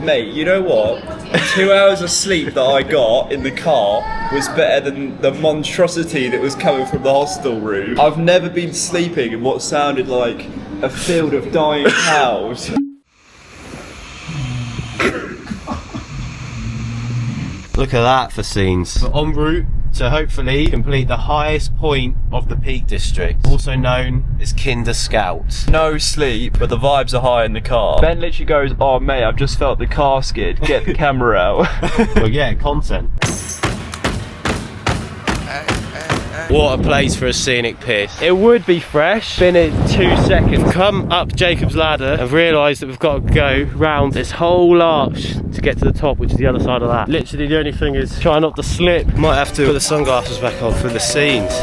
Mate, you know what? 2 hours of sleep that I got in the car was better than the monstrosity that was coming from the hostel room. I've never been sleeping in what sounded like a field of dying cows. Look at that for scenes. We're en route to hopefully complete the highest point of the Peak District, also known as Kinder Scout. No sleep, but the vibes are high in the car. Ben literally goes, oh mate, I've just felt the car skid, get the camera out. Well yeah, content. What a place for a scenic piss. It would be fresh, been in 2 seconds. Come up Jacob's Ladder and realised that we've got to go round this whole arch to get to the top, which is the other side of that. Literally the only thing is try not to slip. Might have to put the sunglasses back on for the scenes.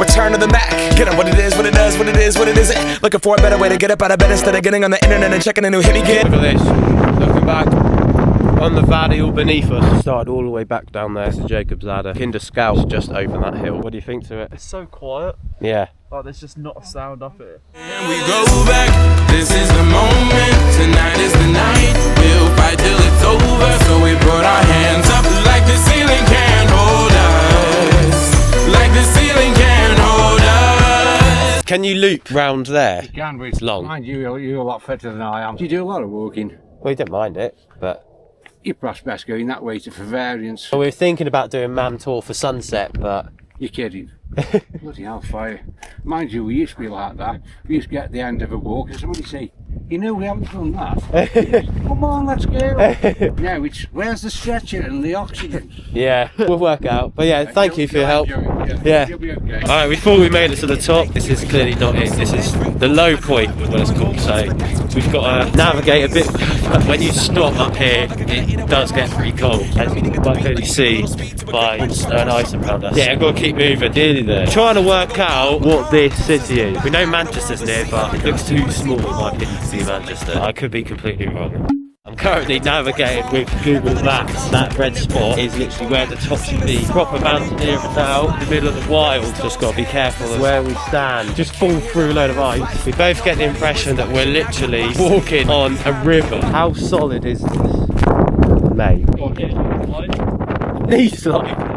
Return to the Mac, get on what it is, what it does, what it is, what it isn't. Looking for a better way to get up out of bed instead of getting on the internet and checking a new hit again. Look at this, looking back on the valley all beneath us. Started all the way back down there to Jacob's Ladder. Kinder Scout's just over that hill. What do you think to it? It's so quiet. Yeah. Like there's just not a sound up here. And we go back, this is the moment, tonight is the night. We'll fight till it's over, so we put our hands up like the ceiling can't hold us. Like the ceiling can't hold us. Can you loop round there? You can, but It's long. Mind you, you're a lot fitter than I am. You do a lot of walking. Well, you don't mind it, but... You're perhaps best going that way for variance. Well, we were thinking about doing Man Tour for sunset, but... You're kidding. Bloody hellfire. Mind you, we used to be like that. We used to get at the end of a walk and somebody say, you know, we haven't done that. Come on, let's go. Now it's, where's the stretcher and the oxygen? Yeah, we'll work out. But yeah, thank you for your help. Yeah. You'll be okay. Alright, we thought we made it to the top. This is clearly not it. This is the low point, what it's called. So we've got to navigate a bit. When you stop up here, it does get pretty cold. As you can quite clearly see by snow and ice around us. Yeah, I've got to keep moving. Nearly there. Trying to work out what this city is. We know Manchester's near, but it looks too small in my opinion to be Manchester. I could be completely wrong. I'm currently navigating with Google Maps. That red spot is literally where the top should be. Proper mountaineer now, in the middle of the wild. Just got to be careful of where we stand. Just fall through a load of ice. We both get the impression that we're literally walking on a river. How solid is this? Mate. Knee slide.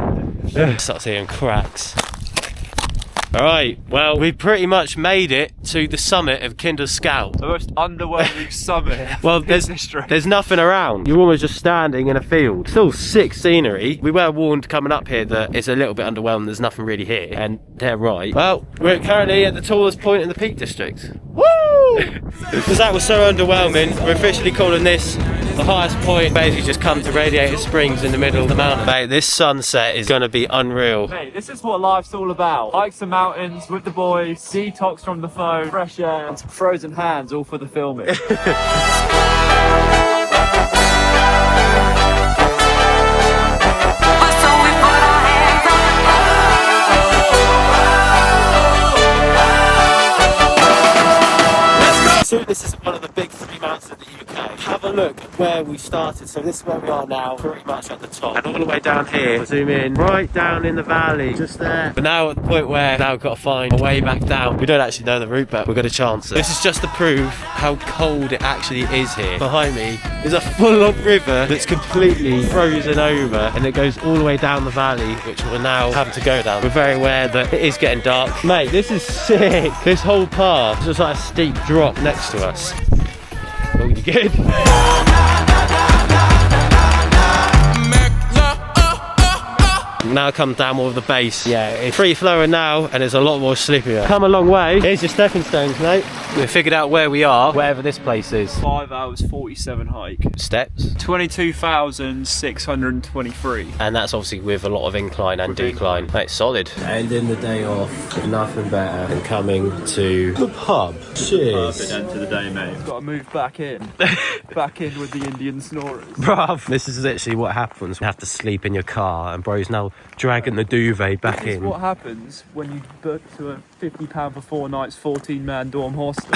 Start seeing cracks. Alright, well, we pretty much made it to the summit of Kinder Scout. The most underwhelming summit. Well, there's nothing around. You're almost just standing in a field. Still sick scenery. We were warned coming up here that it's a little bit underwhelming, there's nothing really here, and they're right. Well, we're currently at the tallest point in the Peak District. Woo! Because that was so underwhelming, we're officially calling this the highest point. Basically just come to Radiator Springs in the middle of the mountain. Mate, this sunset is going to be unreal. Mate, this is what life's all about. Hikes and mountains with the boys, detox from the phone, fresh air, and some frozen hands all for the filming. So this is one of the big 3 mountains in the UK. Have a look at where we started. So this is where we are now, pretty much at the top. And all the way down here, zoom in, right down in the valley, just there. But now at the point where now we've got to find a way back down. We don't actually know the route, but we're going to chance it. This is just to prove how cold it actually is here. Behind me is a full-on river that's completely frozen over, and it goes all the way down the valley, which we're now having to go down. We're very aware that it is getting dark. Mate, this is sick. This whole path is just like a steep drop next to us. Oh, you good? Now come down more of the base. Yeah, it's free flowing now and it's a lot more slippier. Come a long way. Here's your stepping stones, mate. We've figured out where we are, wherever this place is. 5 hours 47 hike. Steps? 22,623. And that's obviously with a lot of incline and decline. Mate, solid. Ending the day off with nothing better than coming to the pub. Cheers. Perfect end to the day, mate. Got to move back in. Back in with the Indian snorers. Bruv, this is literally what happens. You have to sleep in your car, and bro's now dragging the duvet back This is in. what happens when you book to a £50 for 4 nights, 14-man dorm hostel.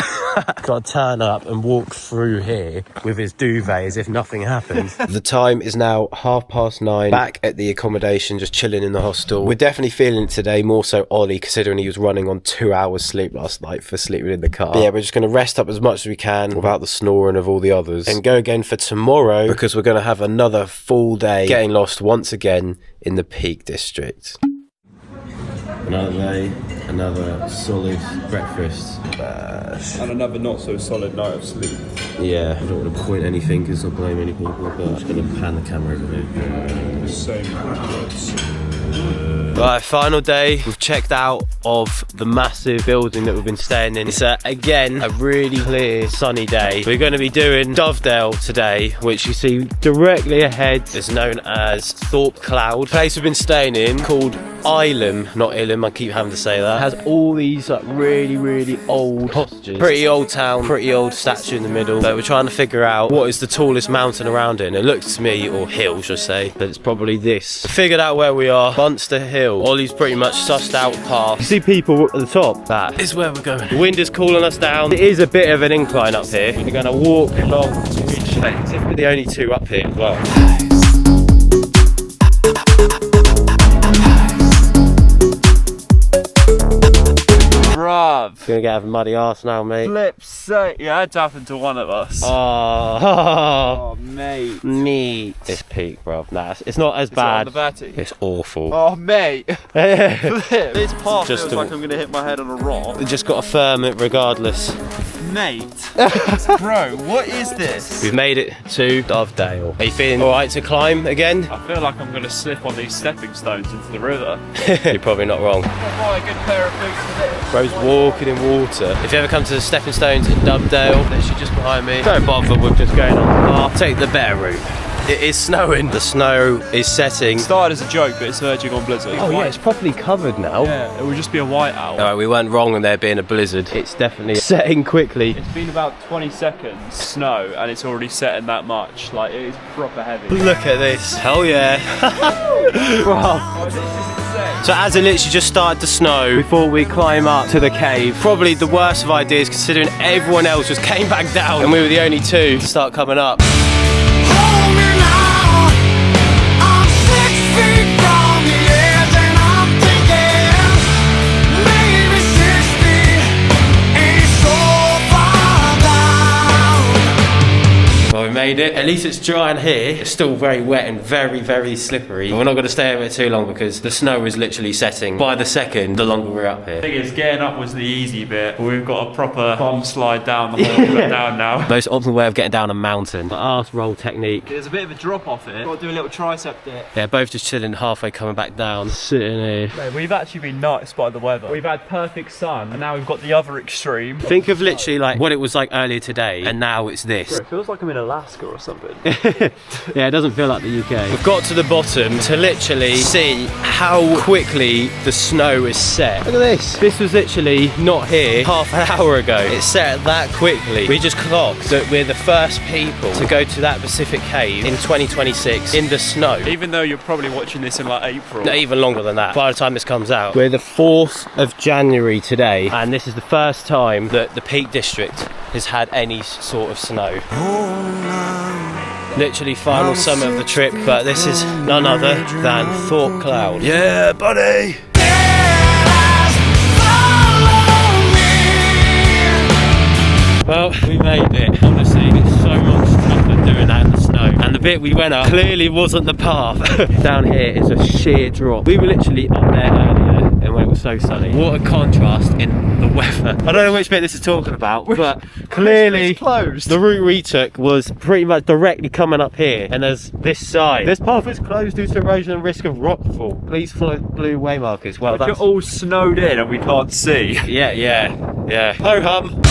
Got to turn up and walk through here with his duvet as if nothing happened. The time is now 9:30. Back at the accommodation, just chilling in the hostel. We're definitely feeling it today, more so Ollie, considering he was running on 2 hours sleep last night for sleeping in the car. But yeah, we're just going to rest up as much as we can without the snoring of all the others and go again for tomorrow, because we're going to have another full day getting lost once again in the Peak District. Another day, another solid breakfast. And another not so solid night of sleep. Yeah, I don't want to point any fingers or blame any people, but I'm just going to pan the camera over here. Same words. Right, final day. We've checked out of the massive building that we've been staying in. It's again a really clear sunny day. We're going to be doing Dovedale today, which you see directly ahead is known as Thorpe Cloud. The place we've been staying in called Ilham, not Ilham, I keep having to say that. It has all these like really old cottages. Pretty old town, pretty old statue in the middle. So we're trying to figure out what is the tallest mountain around it. And it looks to me, or hill should I say, that it's probably this. We figured out where we are, Bunster Hill. Ollie's pretty much sussed out past. You see people at the top? That is where we're going. The wind is cooling us down. It is a bit of an incline up here. We're going to walk along to reach it. We're the only two up here as well. Bruv. Gonna get a muddy arse now, mate. Flip's sake. Yeah, it happened to one of us. Oh, mate. me. It's peak, bruv. Nah, it's not as bad. Is it on the batty? It's awful. Oh, mate. Flip. This part Just feels like I'm going to hit my head on a rock. We just got to firm it regardless. Mate. Bro, what is this? We've made it to Dovedale. Are you feeling alright to climb again? I feel like I'm going to slip on these stepping stones into the river. You're probably not wrong. Buy a good pair of boots for this. Bro's walking in water. If you ever come to the stepping stones in Dovedale, they're just behind me. Don't bother with just going on the path. Take the better route. It is snowing. The snow is setting. It started as a joke, but it's verging on blizzard. Oh yeah, it's properly covered now. Yeah, it will just be a whiteout. Alright, we weren't wrong in there being a blizzard. It's definitely setting quickly. It's been about 20 seconds snow and it's already setting that much. Like, it is proper heavy. Look at this. Hell yeah. Oh, this is insane. So as it literally just started to snow before we climb up to the cave, probably the worst of ideas considering everyone else just came back down and we were the only two to start coming up. We made it. At least it's dry in here. It's still very wet and very slippery. But we're not going to stay over it too long because the snow is literally setting by the second the longer we're up here. The thing is, getting up was the easy bit. We've got a proper bum slide down the whole way down now. Most optimal way of getting down a mountain. The arse roll technique. There's a bit of a drop off here. Got to do a little tricep dip. They're both just chilling halfway coming back down. Sitting here. Mate, we've actually been nice by the weather. We've had perfect sun and now we've got the other extreme. Think of literally like what it was like earlier today and now it's this. Bro, it feels like I'm in Alaska or something. Yeah, it doesn't feel like the UK. We've got to the bottom to literally see how quickly the snow is set. Look at this. This was literally not here half an hour ago. It's set that quickly. We just clocked that we're the first people to go to that Pacific cave in 2026 in the snow. Even though you're probably watching this in like April. No, even longer than that. By the time this comes out. We're the 4th of January today and this is the first time that the Peak District has had any sort of snow. Literally final summit of the trip, but this is none other than Thorpe Cloud. Yeah, buddy! Well, we made it. Honestly, it's so much tougher doing that in the snow. And the bit we went up clearly wasn't the path. Down here is a sheer drop. We were literally up there earlier and when it was so sunny. What a contrast in the weather. I don't know which bit this is talking about, but clearly the route we took was pretty much directly coming up here. And there's this side. This path is closed due to erosion and risk of rockfall. Please follow blue way markers. Well, We're all snowed in and we can't see. Yeah. Ho hum.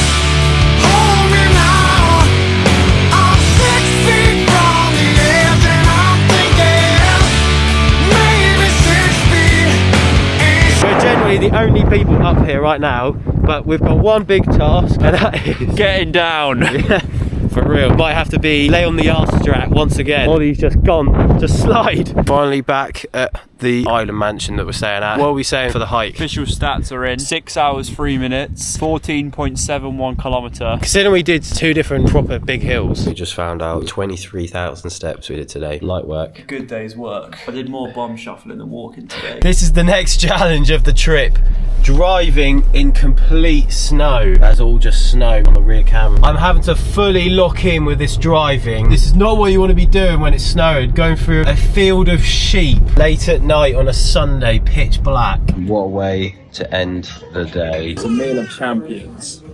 We're generally the only people up here right now, but we've got one big task, and that is getting down. Yeah, for real. Might have to be lay on the arse strap once again. Ollie's just gone to slide. Finally back at the island mansion that we're staying at. What are we saying for the hike? Official stats are in 6 hours 3 minutes, 14.71 kilometre. Considering we did 2 different proper big hills, we just found out 23,000 steps we did today. Light work. Good day's work. I did more bomb shuffling than walking today. This is the next challenge of the trip. Driving in complete snow. That's all just snow on the rear camera. I'm having to fully lock in with this driving. This is not what you want to be doing when it's snowing. Going through a field of sheep late at night on a Sunday, pitch black. What a way to end the day. It's a meal of champions.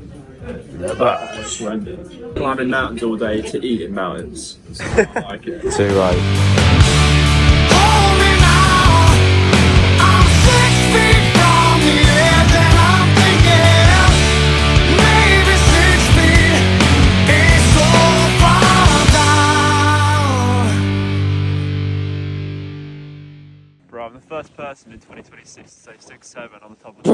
Splendid. Climbing mountains all day to eating mountains. I like it. Too right. Bro, I'm the first person in 2026 to say 6'7" on the top of the